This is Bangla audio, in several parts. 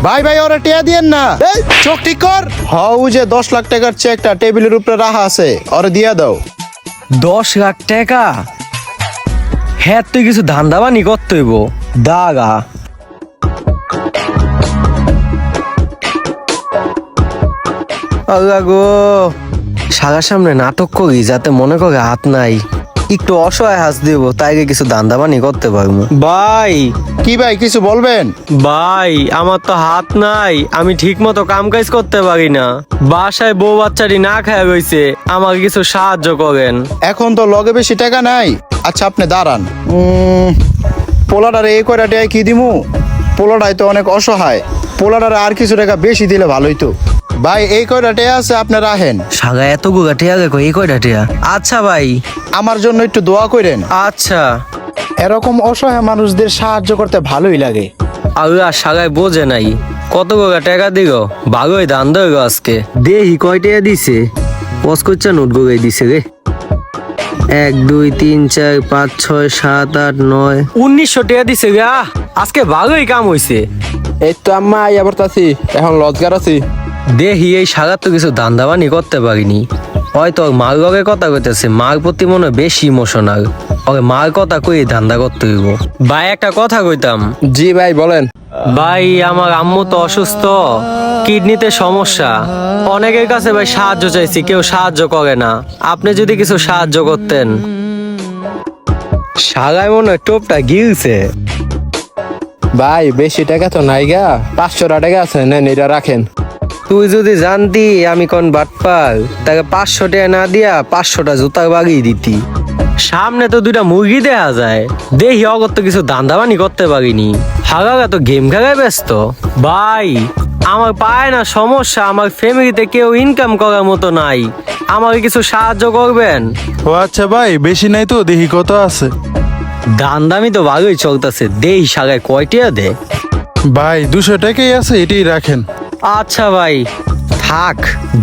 ভাই ভাই ওরা টিয়া দিয়েন না, এই চোখ ঠিক কর। হউ যে 10 লাখ টাকার চেকটা টেবিলের উপরে রাখা আছে, ওরে দিয়া দাও। 10 লাখ টাকা? হ্যাঁ, তুই কিছু ধান্দাবানি করতে হইব। দাগা আল্লাহ গো, সাগার সামনে নাটক করি যাতে মনে করে হাত নাই, একটু অসহায় হাস দিব, তাই কিছু ধান্দাবানি করতে পারবো। ভাই কি ভাই কিছু বলবেন? ভাই, আমার তো হাত নাই, আমি ঠিক মতো কাম কাজ করতে পারি না। বাসায় বউ বাচ্চাটি না খায় রয়েছে, আমাকে কিছু সাহায্য করেন। এখন তো লগে বেশি টাকা নাই। আচ্ছা আপনি দাঁড়ান, পোলাটারে এই কয়টা টাকা কি দিমু? পোলাটাই তো অনেক অসহায়, পোলাটারে আর কিছু টাকা বেশি দিলে ভালোই তো। ভাই এই কয়টা টাকা আছে, আপনি রাখেন। সাগা এত গুগা টিয়া গেকো, এই কয়টা টিয়া? আচ্ছা ভাই। আমার জন্য একটু দোয়া করেন। আচ্ছা। এরকম অসহায় মানুষদের সাহায্য করতে ভালোই লাগে। আল্লাহ সাগায় বোঝে নাই, কত গুগা টাকা দিগ, ভালোই দান দেব আজকে। দেহি কয় টাকা দিছে? পস করছে নোট গুগাই দিছে রে। 1 2 3 4 5 6 7 8 9 1900 টাকা দিছে গা। আজকে ভালোই কাম হইছে। এই তো আম্মা আইয়া পড়তাছি, এখন লজগার আছি। দেহি এই সাগার তো কিছু ধান্দাবানি করতে পারিনি। হয়তো মার লগে কথা কইতেছে, মার প্রতি মনে হয় বেশি ইমোশনাল, ওকে মার কথা কই ধান্দা করতে হইব। ভাই একটা কথা কইতাম। জি ভাই বলেন। ভাই আমার আম্মু তো অসুস্থ, কিডনিতে সমস্যা। অনেকের কাছে ভাই সাহায্য চাইছি, কেউ সাহায্য করে না। আপনি যদি কিছু সাহায্য করতেন। সাগায় মনে হয় টোপটা গিলছে। ভাই বেশি টাকা তো নাই গা, 500 টাকা আছে, নেন এটা রাখেন। তুই যদি জানতি আমি কোন বাটপাল, তাকে 500 টাকা না দিয়া 500টা জুতা বাগিয়ে দিতি। সামনে তো 2টা মুরগি দেখা যায়, দেখি অগত্য কিছু ধান্দাবানি করতে পারিনি। হাগাগা তো গেম খেলায় ব্যস্ত। ভাই আমার পায় না সমস্যা, আমার ফ্যামিলিতে কেউ ইনকাম করার মতো নাই, আমাকে কিছু সাহায্য করবেন? ও আচ্ছা ভাই, বেশি নাই তো, দেখি কত আছে। ধান্দামি তো ভালোই চলতেছে, দেই সাগায় কয়টিয়া দে। ভাই 200 টাকাই আছে, এটাই রাখেন। আচ্ছা ভাই থাক,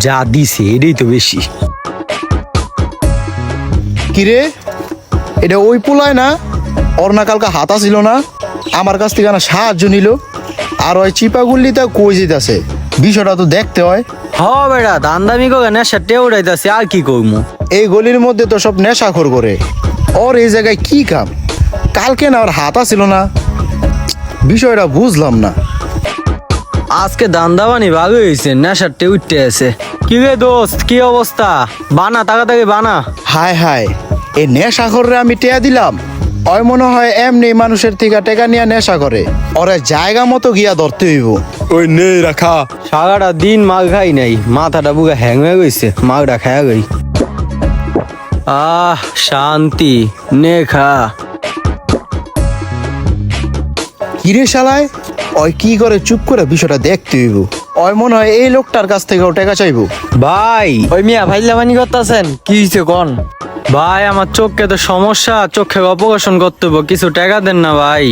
যা দিছে এটাই তো বেশি। কিরে এটা ওই পোলায় না? ওর না কালকে হাতা ছিল না, আমার কাছ থেকে না সাহায্য নিল, আর ওই চিপাগুল্লিতে কই যেতেছে, বিষয়টা তো দেখতে হয়। হ বেড়া, ধান্দামি করে নেশা টেউ উড়াইতেছে, আর কি করবো। এই গলির মধ্যে তো সব নেশাখোর করে, ওর এই জায়গায় কি কাম? কালকে না ওর হাতা ছিল না, বিষয়টা বুঝলাম না। আজকে ধান্দাবানি ভালো হয়েছে, নেশারটে উঠতে আছে। কি রে দোস্ত, কি অবস্থা? বানা তাড়াতাড়ি বানা। হায় হায়, এই নেশাখোররে আমি টেয়া দিলাম, ওই মনে হয় এমনি মানুষের থেকে টেকা নিয়ে নেশা করে, ওরে জায়গা মতো গিয়া ধরতে হইব। ওই নেই রাখা। সারাটা দিন মাল খাই নাই, মাথাটা বুকে হ্যাং হয়ে গেছে, মালটা খায়া গই। শান্তি, নে খা। কিরে শালায়, ওই কি করে চুপ করে বিষয়টা দেখতে হইব, ওই মনে হয় এই লোকটার কাছ থেকেও টাকা চাইবো। ভাই ওই মিয়া ভাইলামানি করতেছেন, কি হয়েছে কোন? ভাই আমার চোখে তো সমস্যা, চোখে অপারেশন করতে হইব, কিছু টাকা দেন না ভাই।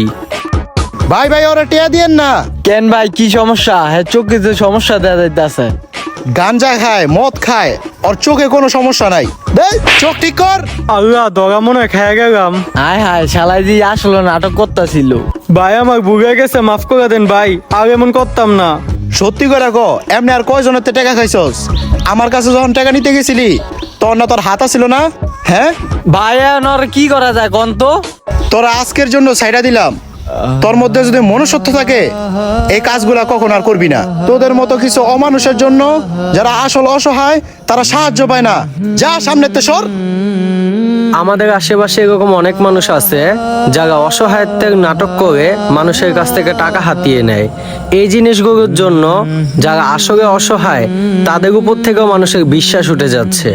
ভাই ভাই ওরা টেয়া দিয়েন না। কেন ভাই, কি সমস্যা? হ্যাঁ চোখে যে সমস্যা দেখা যাইতেছে। গাঞ্জা খায়, মদ খায়, ওর চোখে কোনো সমস্যা নাই। দেই চোখ ঠিক কর। আল্লাহ দগা মনে হয় খেয়ে গেলাম। হায় হায়, শালাই জি আসলে নাটক করতেছিল। ভাই আমার বুঝে গেছে, মাফ করে দেন ভাই, আর এমন করতাম না। সত্যি করে কো, এমনি আর কয়জনের তে টাকা খাইছস? আমার কাছে যখন টাকা নিতে গেছিলি তখন না তোর হাতা ছিল না? হ্যাঁ ভাই এখন আর কি করা যায় কোন তো? তোরা আজকের জন্য ছাইড়া দিলাম, তোর মধ্যে যদি মনুষ্যত্ব থাকে এই কাজগুলা কখন আর করবি না। তোদের মতো কিছু অমানুষের জন্য যারা আসল অসহায় তারা সাহায্য পায় না। যা সামনেতে সর। আমাদের আশেপাশে এরকম অনেক মানুষ আছে যারা অসহায়ত্বের নাটক করে মানুষের কাছ থেকে টাকা হাতিয়ে নেয়। এই জিনিসগুলোর জন্য যারা আসলে অসহায় তাদের উপর থেকেও মানুষের বিশ্বাস উঠে যাচ্ছে।